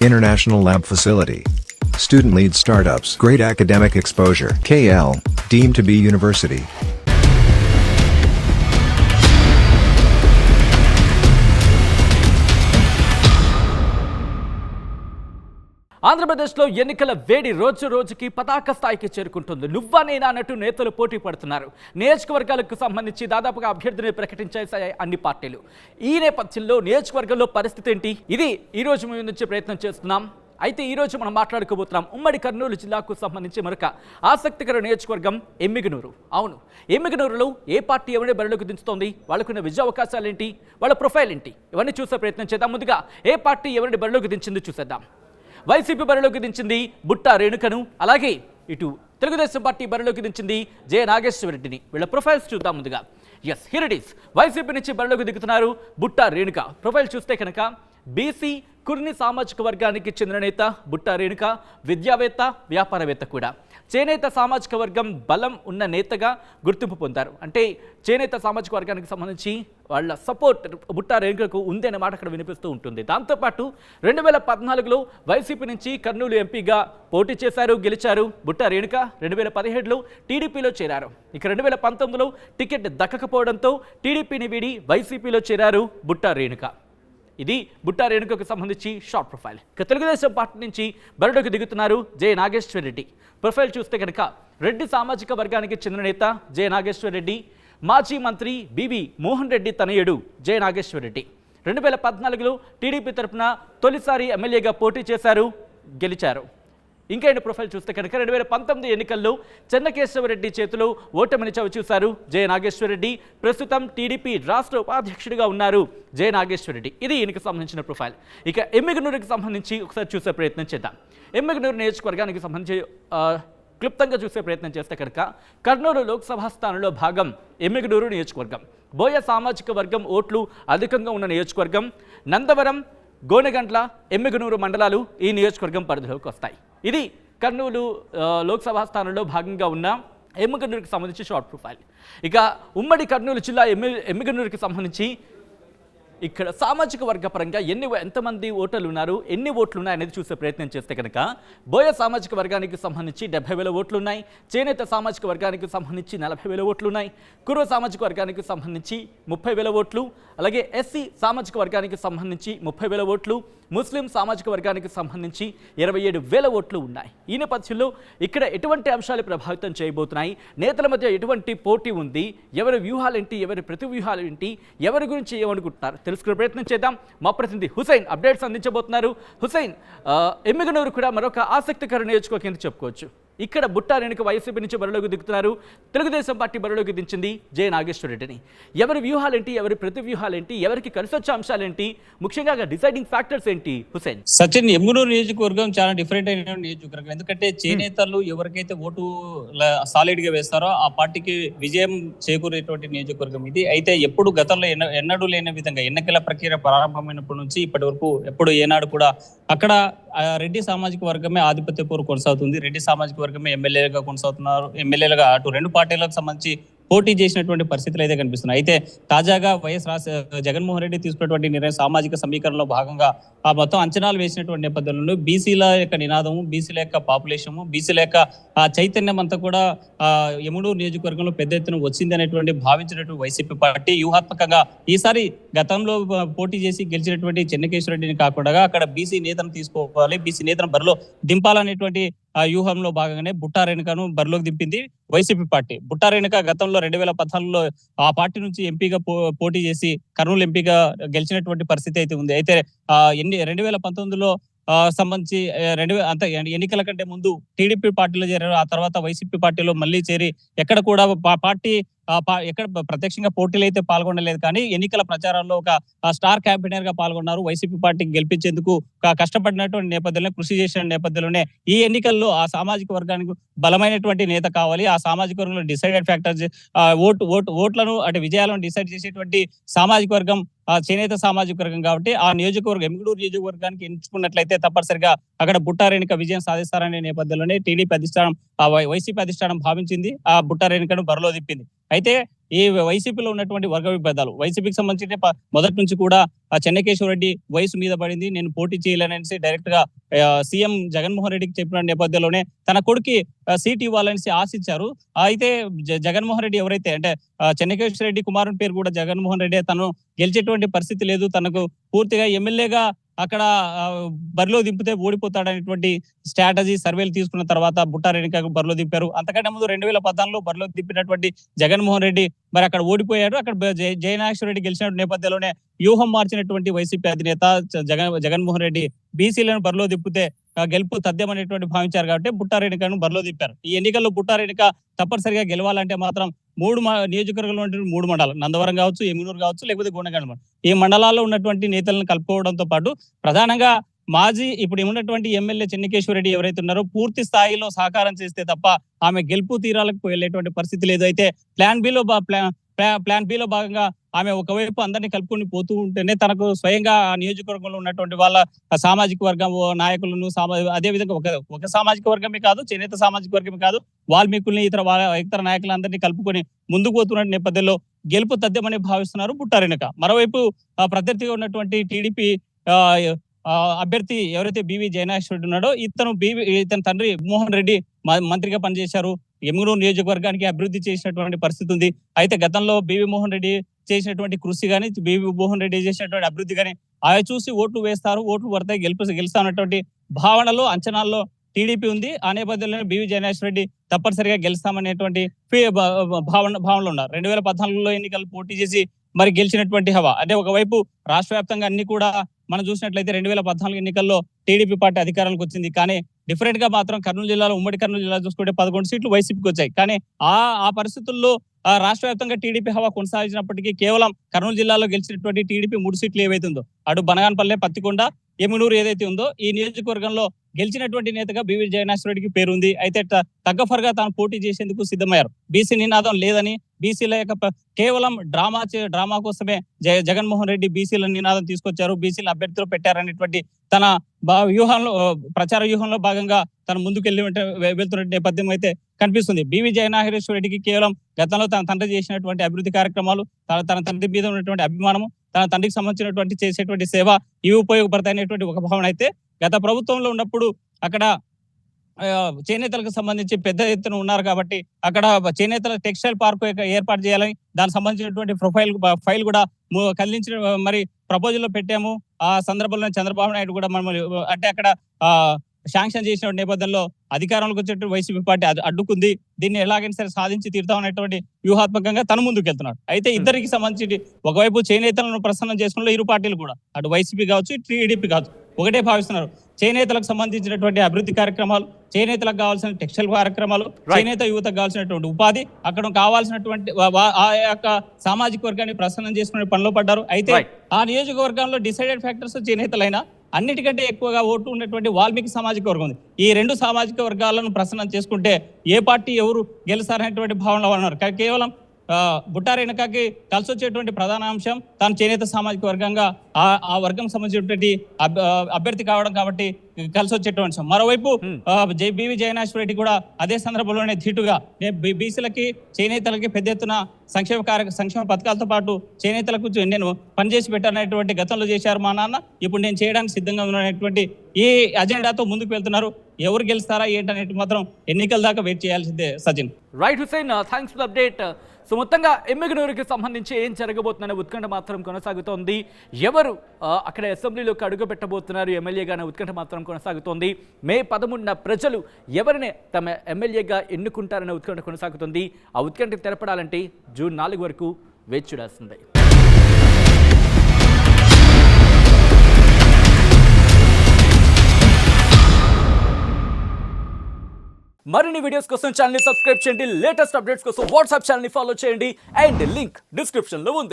International lab facility. Student lead startups. Great academic exposure. KL. Deemed to be university. ఆంధ్రప్రదేశ్లో ఎన్నికల వేడి రోజు రోజుకి పతాక స్థాయికి చేరుకుంటుంది. నువ్వా నేనా అన్నట్టు నేతలు పోటీ పడుతున్నారు. నియోజకవర్గాలకు సంబంధించి దాదాపుగా అభ్యర్థిని ప్రకటించేశాయి అన్ని పార్టీలు. ఈ నేపథ్యంలో నియోజకవర్గంలో పరిస్థితి ఏంటి? ఇది ఈ రోజు మేము నుంచి ప్రయత్నం చేస్తున్నాం. అయితే ఈ రోజు మనం మాట్లాడుకోబోతున్నాం ఉమ్మడి కర్నూలు జిల్లాకు సంబంధించి మరొక ఆసక్తికర నియోజకవర్గం ఎమ్మిగనూరు. అవును, ఎమ్మిగనూరులో ఏ పార్టీ ఎవరిని బరిలోకి దించుతోంది, వాళ్ళకున్న విజయ అవకాశాలు ఏంటి, వాళ్ళ ప్రొఫైల్ ఏంటి, ఇవన్నీ చూసే ప్రయత్నం చేద్దాం. ముందుగా ఏ పార్టీ ఎవరిని బరిలోకి దించింది చూసేద్దాం. వైసీపీ బరిలోకి దించింది బుట్టా రేణుకను, అలాగే ఇటు తెలుగుదేశం పార్టీ బరిలోకి దించింది జె నాగేశ్వరరెడ్డిని. వీళ్ళ ప్రొఫైల్స్ చూద్దాం ముందుగా. Yes, here it is. YCP నుంచి బరిలోకి దిగుతున్నారు బుట్టా రేణుక. ప్రొఫైల్ చూస్తే కనుక బీసీ కుర్ని సామాజిక వర్గానికి చెందిన నేత బుట్టా రేణుక, విద్యావేత్త, వ్యాపారవేత్త కూడా. చేనేత సామాజిక వర్గం బలం ఉన్న నేతగా గుర్తింపు పొందారు. అంటే చేనేత సామాజిక వర్గానికి సంబంధించి వాళ్ళ సపోర్ట్ బుట్టా రేణుకకు ఉంది అనే మాట అక్కడ వినిపిస్తూ ఉంటుంది. దాంతోపాటు 2014లో వైసీపీ నుంచి కర్నూలు ఎంపీగా పోటీ చేశారు, గెలిచారు బుట్టా రేణుక. 2017లో టీడీపీలో చేరారు. ఇక 2019లో టికెట్ దక్కకపోవడంతో టీడీపీని వీడి వైసీపీలో చేరారు బుట్టా రేణుక. ఇది బుట్టా రేణుకకు సంబంధించి షార్ట్ ప్రొఫైల్. ఇక తెలుగుదేశం పార్టీ నుంచి బరిలోకి దిగుతున్నారు జె నాగేశ్వరరెడ్డి. ప్రొఫైల్ చూస్తే కనుక రెడ్డి సామాజిక వర్గానికి చెందిన నేత జె నాగేశ్వరరెడ్డి, మాజీ మంత్రి బివి మోహన్ రెడ్డి తనయుడు జె నాగేశ్వరరెడ్డి. 2014లో టీడీపీ తరఫున తొలిసారి ఎమ్మెల్యేగా పోటీ చేశారు, గెలిచారు. ఇంకైనా ప్రొఫైల్ చూస్తే కనుక 2019 ఎన్నికల్లో చెన్నకేశవరెడ్డి చేతిలో ఓటమిని చవిచూశారు జె నాగేశ్వరరెడ్డి. ప్రస్తుతం టీడీపీ రాష్ట్ర ఉపాధ్యక్షుడిగా ఉన్నారు జె నాగేశ్వరరెడ్డి. ఇది ఈయనకు సంబంధించిన ప్రొఫైల్. ఇక ఎమ్మిగనూరుకి సంబంధించి ఒకసారి చూసే ప్రయత్నం చేద్దాం. ఎమ్మిగనూరు నియోజకవర్గానికి సంబంధించి క్లుప్తంగా చూసే ప్రయత్నం చేస్తే కనుక కర్నూలు లోక్సభ స్థానంలో భాగం ఎమ్మిగనూరు నియోజకవర్గం. బోయ సామాజిక వర్గం ఓట్లు అధికంగా ఉన్న నియోజకవర్గం. నందవరం, గోనెగండ్ల, ఎమ్మిగనూరు మండలాలు ఈ నియోజకవర్గం పరిధిలోకి వస్తాయి. ఇది కర్నూలు లోక్సభ స్థానంలో భాగంగా ఉన్న ఎమ్మిగనూరుకి సంబంధించి షార్ట్ ప్రొఫైల్. ఇక ఉమ్మడి కర్నూలు జిల్లా ఎమ్మిగనూరుకి సంబంధించి ఇక్కడ సామాజిక వర్గ పరంగా ఎంతమంది ఓటర్లు ఉన్నారు, ఎన్ని ఓట్లు ఉన్నాయి అనేది చూసే ప్రయత్నం చేస్తే కనుక బోయ సామాజిక వర్గానికి సంబంధించి 70,000 ఓట్లు ఉన్నాయి. చేనేత సామాజిక వర్గానికి సంబంధించి 40,000 ఓట్లు ఉన్నాయి. కుర్ర సామాజిక వర్గానికి సంబంధించి 30,000 ఓట్లు, అలాగే ఎస్సీ సామాజిక వర్గానికి సంబంధించి 30,000 ఓట్లు, ముస్లిం సామాజిక వర్గానికి సంబంధించి 27,000 ఓట్లు ఉన్నాయి. ఈ నేపథ్యంలో ఇక్కడ ఎటువంటి అంశాలు ప్రభావితం చేయబోతున్నాయి, నేతల మధ్య ఎటువంటి పోటీ ఉంది, ఎవరి వ్యూహాలేంటి, ఎవరి ప్రతి వ్యూహాలు ఏంటి, ఎవరి గురించి ఏమనుకుంటున్నారు తెలుసుకునే ప్రయత్నం చేద్దాం. మా ప్రతినిధి హుసైన్ అప్డేట్స్ అందించబోతున్నారు. హుసైన్, ఎమ్మిగనూరు కూడా మరొక ఆసక్తికర నియోజకవర్గం కింద చెప్పుకోవచ్చు. ఇక్కడ బుట్టా రేణుక వైసీపీ నుంచి బరిలోకి దిగుతున్నారు. తెలుగుదేశం పార్టీ బరిలోకి దించింది జె నాగేశ్వరరెడ్డిని. ఎవరి వ్యూహాలేంటి, ఎవరి ప్రతి వ్యూహాలేంటి, ఎవరికి కలిసి వచ్చే అంశాలేంటి, ముఖ్యంగా డిసైడింగ్ ఫ్యాక్టర్స్ ఏంటి హుసైన్? సచిన్, ఎమ్మిగనూరు నియోజకవర్గం చాలా డిఫరెంట్ అయిన నియోజకవర్గం. ఎందుకంటే చేనేతలు ఎవరికైతే ఓటు సాలిడ్ గా వేస్తారో ఆ పార్టీకి విజయం చేకూరేటువంటి నియోజకవర్గం ఇది. అయితే ఎప్పుడు గతంలో ఎన్నడూ లేని విధంగా ఎన్నికల ప్రక్రియ ప్రారంభమైనప్పటి నుంచి ఇప్పటి వరకు ఎప్పుడు ఏనాడు కూడా అక్కడ రెడ్డి సామాజిక వర్గమే ఆధిపత్య పోరు కొనసాగుతుంది. రెడ్డి సామాజిక వర్గమే ఎమ్మెల్యేలుగా కొనసాగుతున్నారు. ఎమ్మెల్యేలుగా అటు రెండు పార్టీలకు సంబంధించి పోటీ చేసినటువంటి పరిస్థితులు అయితే కనిపిస్తున్నాయి. అయితే తాజాగా జగన్మోహన్ రెడ్డి తీసుకున్నటువంటి నిర్ణయం సామాజిక సమీకరణలో భాగంగా ఆ మొత్తం అంచనాలు వేసినటువంటి నేపథ్యంలో బీసీల యొక్క నినాదము, బీసీల యొక్క పాపులేషను, బీసీల యొక్క చైతన్యం అంతా కూడా ఎమ్మిగనూరు నియోజకవర్గంలో పెద్ద ఎత్తున వచ్చింది అనేటువంటి భావించినటువంటి వైసీపీ పార్టీ వ్యూహాత్మకంగా ఈసారి గతంలో పోటీ చేసి గెలిచినటువంటి చెన్నకేశ్వరరెడ్డిని కాకుండా అక్కడ బీసీ నేతను తీసుకోవాలి, బీసీ నేతను బరిలో దింపాలనేటువంటి ఆ వ్యూహంలో భాగంగానే బుట్టా రేణుకను బరిలోకి దింపింది వైసీపీ పార్టీ. బుట్టా రేణుక గతంలో 2014లో ఆ పార్టీ నుంచి ఎంపీగా పోటీ చేసి కర్నూలు ఎంపీగా గెలిచినటువంటి పరిస్థితి అయితే ఉంది. అయితే 2019లో సంబంధించి ఎన్నికల కంటే ముందు టీడీపీ పార్టీలో చేరారు. ఆ తర్వాత వైసీపీ పార్టీలో మళ్ళీ చేరి ఎక్కడ కూడా పార్టీ ఎక్కడ ప్రత్యక్షంగా పోటీలు అయితే పాల్గొనలేదు, కానీ ఎన్నికల ప్రచారాల్లో ఒక స్టార్ క్యాంపెయినర్ గా పాల్గొన్నారు. వైసీపీ పార్టీకి గెలిపించేందుకు కష్టపడినటువంటి నేపథ్యంలో, కృషి చేసిన నేపథ్యంలోనే ఈ ఎన్నికల్లో ఆ సామాజిక వర్గానికి బలమైనటువంటి నేత కావాలి. ఆ సామాజిక వర్గంలో డిసైడెడ్ ఫ్యాక్టర్స్ ఓట్లను అంటే విజయాలను డిసైడ్ చేసేటువంటి సామాజిక వర్గం చేనేత సామాజిక వర్గం కాబట్టి ఆ నియోజకవర్గం ఎమ్మిగనూరు నియోజకవర్గానికి ఎంచుకున్నట్లయితే తప్పనిసరిగా అక్కడ బుట్టా రేణుక విజయం సాధిస్తారనే నేపథ్యంలోనే టీడీపీ అధిష్టానం వైసీపీ అధిష్టానం భావించింది. ఆ బుట్టా రేణుకను బరిలో దింపింది. అయితే ఈ వైసీపీలో ఉన్నటువంటి వర్గ విభేదాలు, వైసీపీకి సంబంధించి మొదటి నుంచి కూడా చెన్నకేశ్వర రెడ్డి వయసు మీద పడింది, నేను పోటీ చేయలేనని డైరెక్ట్ గా సీఎం జగన్మోహన్ రెడ్డికి చెప్పిన నేపథ్యంలోనే తన కొడుకి సీట్ ఇవ్వాలని ఆశించారు. అయితే జగన్మోహన్ రెడ్డి ఎవరైతే అంటే చెన్నకేశ్వర రెడ్డి కుమారుని పేరు కూడా జగన్మోహన్ రెడ్డి, తను గెలిచేటువంటి పరిస్థితి లేదు, తనకు పూర్తిగా ఎమ్మెల్యేగా అక్కడ బరిలో దింపితే ఓడిపోతాడనేటువంటి స్ట్రాటజీ సర్వేలు తీసుకున్న తర్వాత బుట్టా రేణుకకు బరిలో దింపారు. అంతకంటే ముందు 2014లో బరిలో దింపినటువంటి జగన్మోహన్ రెడ్డి మరి అక్కడ ఓడిపోయాడు. అక్కడ జయనాగేశ్వర రెడ్డి గెలిచిన నేపథ్యంలోనే వ్యూహం మార్చినటువంటి వైసీపీ అధినేత జగన్మోహన్ రెడ్డి బీసీలను బరిలో దింపితే గెలుపు తథ్యమనేటువంటి భావించారు కాబట్టి బుట్టా రేణుకను బరిలో దింపారు. ఈ ఎన్నికల్లో బుట్టా రేణుక తప్పనిసరిగా గెలవాలంటే మాత్రం 3 నియోజకవర్గంలో ఉన్నటువంటి 3 మండలాలు, నందవరం కావచ్చు, ఎమ్మిగనూరు కావచ్చు, లేకపోతే గుణగండ, ఈ మండలాల్లో ఉన్నటువంటి నేతలను కలుపుకోవడంతో పాటు ప్రధానంగా మాజీ ఇప్పుడు ఉన్నటువంటి ఎమ్మెల్యే చెన్నకేశ్వర రెడ్డి ఎవరైతే ఉన్నారో పూర్తి స్థాయిలో సహకారం చేస్తే తప్ప ఆమె గెలుపు తీరాలకు వెళ్ళేటువంటి పరిస్థితి లేదు. అయితే ప్లాన్ బిలో భాగంగా ఆమె ఒకవైపు అందరినీ కలుపుకొని పోతూ ఉంటేనే తనకు స్వయంగా ఆ నియోజకవర్గంలో ఉన్నటువంటి వాళ్ళ సామాజిక వర్గం నాయకులను అదేవిధంగా ఒక సామాజిక వర్గమే కాదు, చేనేత సామాజిక వర్గమే కాదు, వాల్మీకుల్ని ఇతర నాయకులందరినీ కలుపుకొని ముందుకు పోతున్న నేపథ్యంలో గెలుపు తథ్యమని భావిస్తున్నారు బుట్టా రేణుక. మరోవైపు ప్రత్యర్థిగా ఉన్నటువంటి టీడీపీ అభ్యర్థి ఎవరైతే బివి జయనాగేశ్వర రెడ్డి ఉన్నాడో ఇతని తండ్రి మోహన్ రెడ్డి మంత్రిగా పనిచేశారు. ఎమ్మిగనూరు నియోజకవర్గానికి అభివృద్ధి చేసినటువంటి పరిస్థితి ఉంది. అయితే గతంలో బివి మోహన్ రెడ్డి చేసినటువంటి కృషి కానీ, బివి మోహన్ రెడ్డి చేసినటువంటి అభివృద్ధి కానీ అవి చూసి ఓట్లు వేస్తారు, ఓట్లు పడతాయి, గెలుస్తామన్నటువంటి భావనలో అంచనాల్లో టీడీపీ ఉంది. ఆ నేపథ్యంలోనే బివి జయనాగేశ్వర రెడ్డి తప్పనిసరిగా గెలుస్తామనేటువంటి భావనలో ఉన్నారు. 2014లో ఎన్నికలు పోటీ చేసి మరి గెలిచినటువంటి హవా అంటే ఒకవైపు రాష్ట్ర వ్యాప్తంగా అన్ని కూడా మనం చూసినట్లయితే 2014 ఎన్నికల్లో టీడీపీ పార్టీ అధికారానికి వచ్చింది. కానీ డిఫరెంట్ గా మాత్రం కర్నూలు జిల్లాలో, ఉమ్మడి కర్నూలు జిల్లా చూసుకుంటే 11 సీట్లు వైసీపీకి వచ్చాయి. కానీ ఆ పరిస్థితుల్లో రాష్ట్ర వ్యాప్తంగా టీడీపీ హవా కొనసాగించినప్పటికీ కేవలం కర్నూలు జిల్లాలో గెలిచినటువంటి టీడీపీ 3 సీట్లు ఏవైతే ఉందో, అటు బనగానపల్లె, పత్తికొండ, ఎమ్మిగనూరు ఏదైతే ఉందో ఈ నియోజకవర్గంలో గెలిచినటువంటి నేతగా బివి జయనాగేశ్వర రెడ్డికి పేరుంది. అయితే తగ్గఫర్గా తాను పోటీ చేసేందుకు సిద్ధమయ్యారు. బీసీ నినాదం లేదని, బీసీల యొక్క కేవలం డ్రామా కోసమే జగన్మోహన్ రెడ్డి బీసీల నినాదం తీసుకొచ్చారు, బీసీల అభ్యర్థులు పెట్టారనేటువంటి తన ప్రచార వ్యూహంలో భాగంగా తను ముందుకెళ్లి వెళ్తున్న నేపథ్యం అయితే కనిపిస్తుంది. బివి జయనాగేశ్వర రెడ్డికి కేవలం గతంలో తన తండ్రి చేసినటువంటి అభివృద్ధి కార్యక్రమాలు, తన తండ్రి మీద ఉన్నటువంటి అభిమానము, తన తండ్రికి సంబంధించినటువంటి చేసేటువంటి సేవ ఇవి ఉపయోగపడతాయనేటువంటి ఒక భావన. అయితే గత ప్రభుత్వంలో ఉన్నప్పుడు అక్కడ చేనేతలకు సంబంధించి పెద్ద ఎత్తున ఉన్నారు కాబట్టి అక్కడ చేనేతల టెక్స్టైల్ పార్క్ ఏర్పాటు చేయాలని దానికి సంబంధించినటువంటి ఫైల్ కూడా కదిలించిన మరి ప్రపోజల్ లో పెట్టాము. ఆ సందర్భంలో చంద్రబాబు నాయుడు కూడా మనం అంటే అక్కడ శాంక్షన్ చేసిన నేపథ్యంలో అధికారంలోకి వచ్చేటువంటి వైసీపీ పార్టీ అడ్డుకుంది. దీన్ని ఎలాగైనా సరే సాధించి తీరుతామనేటువంటి వ్యూహాత్మకంగా తన ముందుకు వెళ్తున్నాడు. అయితే ఇద్దరికి సంబంధించి ఒకవైపు చేనేతలను ప్రసన్నం చేసుకున్న ఇరు పార్టీలు కూడా, అటు వైసీపీ కావచ్చు, టీడీపీ కావచ్చు, ఒకటే భావిస్తున్నారు. చేనేతలకు సంబంధించినటువంటి అభివృద్ధి కార్యక్రమాలు, చేనేతలకు కావాల్సిన టెక్స్టైల్ కార్యక్రమాలు, చేనేత యువతకు కావాల్సినటువంటి ఉపాధి, అక్కడ కావాల్సినటువంటి ఆ యొక్క సామాజిక వర్గాన్ని ప్రసన్నం చేసుకునే పనిలో పడ్డారు. అయితే ఆ నియోజకవర్గంలో డిసైడెడ్ ఫ్యాక్టర్స్ చేనేతలైనా అన్నిటికంటే ఎక్కువగా ఓటు ఉన్నటువంటి వాల్మీకి సామాజిక వర్గం ఉంది. ఈ 2 సామాజిక వర్గాలను ప్రసన్నం చేసుకుంటే ఏ పార్టీ ఎవరు గెలుస్తారనేటువంటి భావనలో ఉన్నారు. కేవలం బుట్టా రేణుకకి కలిసి వచ్చేటువంటి ప్రధాన అంశం తాను చేనేత సామాజిక వర్గంగా ఆ వర్గం సంబంధించినటువంటి అభ్యర్థి కావడం కాబట్టి కలిసి వచ్చేటువంటి అంశం. మరోవైపు బివి జయనాగేశ్వర రెడ్డి కూడా అదే సందర్భంలోనే ధీటుగా బీసీలకి, చేనేతలకి పెద్ద ఎత్తున సంక్షేమ పథకాలతో పాటు చేనేతలకు నేను పనిచేసి పెట్టాననేటువంటి గతంలో చేశారు మా నాన్న, ఇప్పుడు నేను చేయడానికి సిద్ధంగా ఉన్నటువంటి ఈ అజెండాతో ముందుకు వెళ్తున్నారు. ఎవరు గెలుస్తారా ఏంటనేది మాత్రం ఎన్నికల దాకా వెయిట్ చేయాల్సిందే. Sachin. Right Hussain, thanks for update. So మొత్తంగా ఎమ్మిగనూరుకి సంబంధించి ఏం జరగబోతుందనే ఉత్కంఠ మాత్రం కొనసాగుతోంది. ఎవరు అక్కడ అసెంబ్లీలోకి అడుగు పెట్టబోతున్నారు ఎమ్మెల్యేగానే ఉత్కంఠ మాత్రం కొనసాగుతోంది. మే 13న ప్రజలు ఎవరిని తమ ఎమ్మెల్యేగా ఎన్నుకుంటారనే ఉత్కంఠ కొనసాగుతుంది. ఆ ఉత్కంఠ తెలపడాలంటే జూన్ 4 వరకు వేచి చూడాల్సిందే. మరిన్ని వీడియోస్ కోసం ఛానల్ ని సబ్స్క్రైబ్ చేయండి. లేటెస్ట్ అప్డేట్స్ కోసం వాట్సాప్ ఛానల్ ని ఫాలో చేయండి. అండ్ లింక్ డిస్క్రిప్షన్ లో ఉంది.